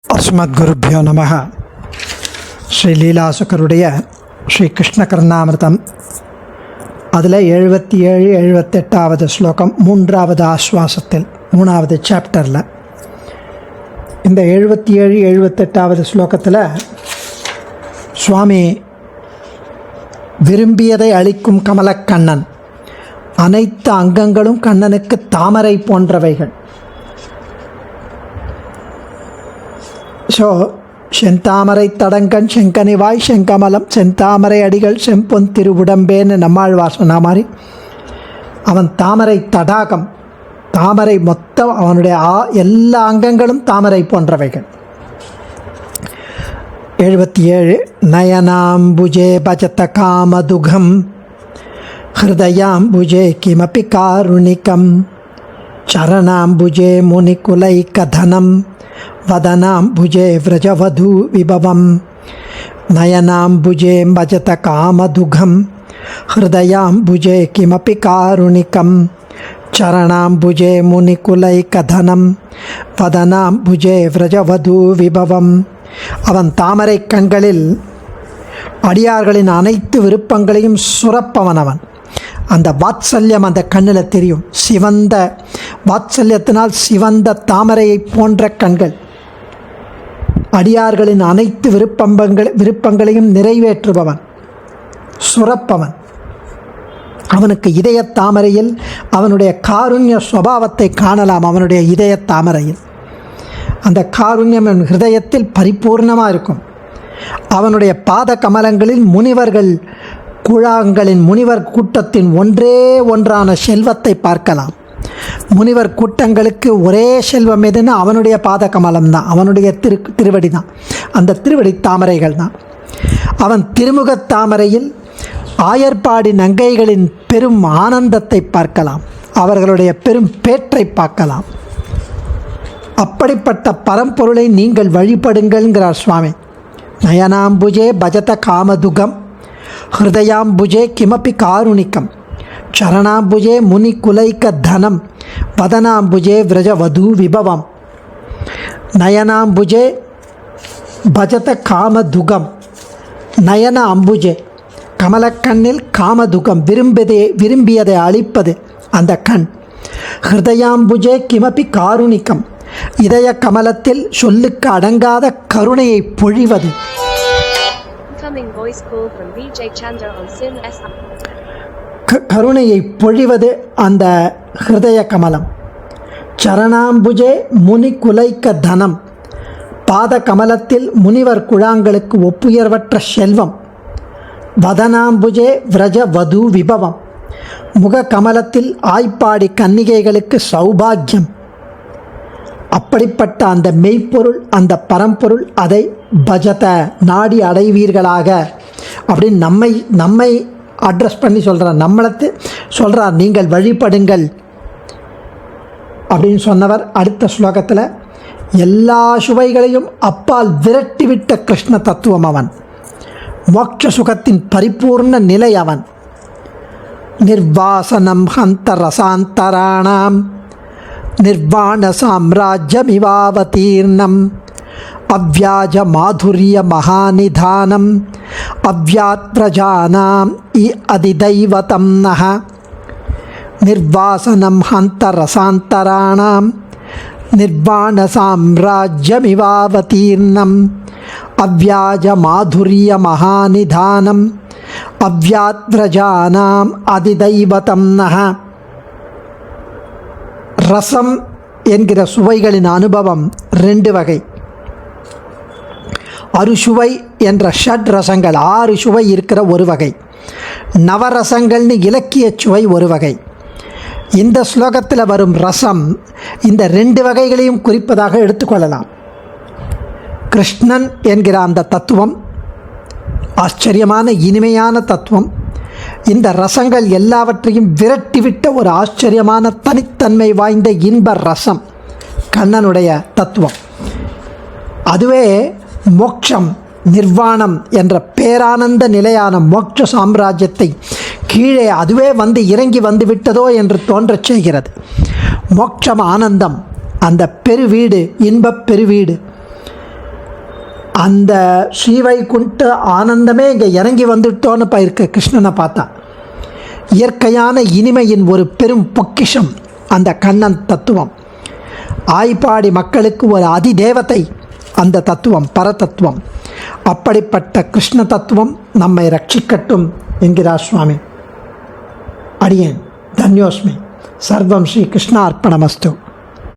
அஸ்மத்குருப்யோ நமः. ஸ்ரீ லீலாசுக்கருடைய ஸ்ரீ கிருஷ்ண கர்ணாமிர்தம் அதில் 77 78வது ஸ்லோகம் 3வது ஆஸ்வாசத்தில் 3வது சாப்டரில். இந்த 77 78வது ஸ்லோகத்தில் சுவாமி விரும்பியதை அளிக்கும் கமலக்கண்ணன், அனைத்து அங்கங்களும் கண்ணனுக்கு தாமரை போன்றவைகள். ஸோ செந்தாமரை தடங்கன் செங்கனிவாய் செங்கமலம் செந்தாமரை அடிகள் செம்பொன் திருவுடம்பேன்னு நம்மாழ்வார் சொன்ன மாதிரி அவன் தாமரை தடாகம், தாமரை மொத்தம் அவனுடைய எல்லா அங்கங்களும் தாமரை போன்றவைகள். 77 நயனாம்புஜே பஜத காமதுகம் ஹிருதயாம்புஜே கிமபி காருணிகம் சரணாம்புஜே முனிகுலைகதனம் வதனாம்புஜே விரஜவது விபவம் நயனாம்புஜே பஜத காமதுகம் ஹிருதயாம்புஜே கிமபி காருணிகம் சரணாம்புஜே முனிகுலைகதனம் வதனாம்புஜே விரஜவது விபவம். அவன் தாமரை கண்களில் அடியார்களின் அனைத்து விருப்பங்களையும் சுரப்பவன். அவன் அந்த வாத்சல்யம் அந்த கண்ணில் தெரியும். சிவந்த வாத்சல்யத்தினால் சிவந்த தாமரையை போன்ற கண்கள் அடியார்களின் அனைத்து விருப்பங்களையும் நிறைவேற்றுபவன், சுரப்பவன். அவனுக்கு இதய தாமரையில் அவனுடைய காருண்ய சுபாவத்தை காணலாம். அவனுடைய இதய தாமரையில் அந்த காருண்யம் என் ஹிருதயத்தில் பரிபூர்ணமாக இருக்கும். அவனுடைய பாத கமலங்களில் முனிவர்கள் குழாங்களின் முனிவர் கூட்டத்தின் ஒன்றான செல்வத்தை பார்க்கலாம். முனிவர் கூட்டங்களுக்கு ஒரே செல்வம் எதுன்னு அவனுடைய பாத கமலம் தான், அவனுடைய திருவடி தான், அந்த திருவடி தாமரைகள் தான். அவன் திருமுகத் தாமரையில் ஆயர்பாடி நங்கைகளின் பெரும் ஆனந்தத்தை பார்க்கலாம், அவர்களுடைய பெரும் பேற்றை பார்க்கலாம். அப்படிப்பட்ட பரம்பொருளை நீங்கள் வழிபடுங்கள்ங்கிறார் சுவாமி. நயனாம்புஜே பஜத காமதுகம் ஹிருதயாம்புஜே கிமபி காருணிக்கம் சரணாம்புஜே முனிகுலைக தனம் வதனாம்புஜே விரஜவது விபவம். நயனாம்புஜே பஜத காமதுகம், நயன அம்புஜே கமலக்கண்ணில் காமதுகம் விரும்பியதை அளிப்பது அந்த கண். ஹிருதயாம்புஜே கிமபி காருணிக்கம், இதய கமலத்தில் சொல்லுக்கு அடங்காத கருணையை பொழிவது. கருணையை பொழிவது அந்த ஹிருதய கமலம். சரணாம்புஜே முனிகுலைக தனம், பாத கமலத்தில் முனிவர் குழாங்களுக்கு ஒப்புயர்வற்ற செல்வம். வதனாம்புஜே விரஜ வது விபவம், முக கமலத்தில் ஆய்ப்பாடி கன்னிகைகளுக்கு சௌபாகியம். அப்படிப்பட்ட அந்த மெய்ப்பொருள், அந்த பரம்பொருள், அதை பஜத நாடி அடைவீர்களாக அப்படின்னு நம்மை அட்ரஸ் பண்ணி சொல்கிறார், நம்மளுக்கு சொல்கிறார், நீங்கள் வழிபடுங்கள் அப்படின்னு சொன்னவர். அடுத்த ஸ்லோகத்தில் எல்லா சுவைகளையும் அப்பால் விரட்டிவிட்ட கிருஷ்ண தத்துவம் அவன். மோட்ச சுகத்தின் பரிபூர்ண நிலை அவன். நிர்வாசனம் ஹந்த ரசாந்தராணாம் நிர்வாண சாம்ராஜ்யமிவாவதீர்ணம் அவ்யாஜ மாதுரிய மகாநிதானம் அவ்யாத்ரஜானாம் அதிதைவதம் நஹ. நிர்வாசனம் ஹந்த ரசாந்தராணாம் நிர்வாண சாம்ராஜ்யமிவாவதீர்ணம் அவ்யாஜ மாதுரிய மகாநிதானம் அவ்யாத்ரஜானாம் அதிதைவதம் நஹ. ரசம் என்கிற சுவைகளின் அனுபவம் 2 வகை. அறுசுவை என்ற ஷட் ரசங்கள் 6 சுவை இருக்கிற ஒரு வகை. நவரசங்கள்னு இலக்கிய சுவை ஒரு வகை. இந்த ஸ்லோகத்தில் வரும் ரசம் இந்த 2 வகைகளையும் குறிப்பதாக எடுத்துக்கொள்ளலாம். கிருஷ்ணன் என்கிற அந்த தத்துவம் ஆச்சரியமான இனிமையான தத்துவம். இந்த ரசங்கள் எல்லாவற்றையும் விரட்டிவிட்ட ஒரு ஆச்சரியமான தனித்தன்மை வாய்ந்த இன்ப ரசம் கண்ணனுடைய தத்துவம். அதுவே மோட்சம், நிர்வாணம் என்ற பேரானந்த நிலையான மோட்ச சாம்ராஜ்யத்தை கீழே அதுவே இறங்கி வந்து விட்டதோ என்று தோன்றச் செய்கிறது. மோட்சம் ஆனந்தம், அந்த பெருவீடு, இன்பப் பெருவீடு அந்த ஸ்ரீவைகுண்ட ஆனந்தமே இங்கே இறங்கி வந்துட்டோன்னு போயிருக்கு கிருஷ்ணனை பார்த்தா. இயற்கையான இனிமையின் ஒரு பெரும் பொக்கிஷம் அந்த கண்ணன் தத்துவம். ஆய்ப்பாடி மக்களுக்கு ஒரு அதிதேவதை அந்த தத்துவம், பரதத்துவம். அப்படிப்பட்ட கிருஷ்ண தத்துவம் நம்மை ரட்சிக்கட்டும் என்கிறார் சுவாமி. அடியேன் தன்யோஸ்மி. சர்வம் ஸ்ரீ கிருஷ்ண அர்ப்பணமஸ்து.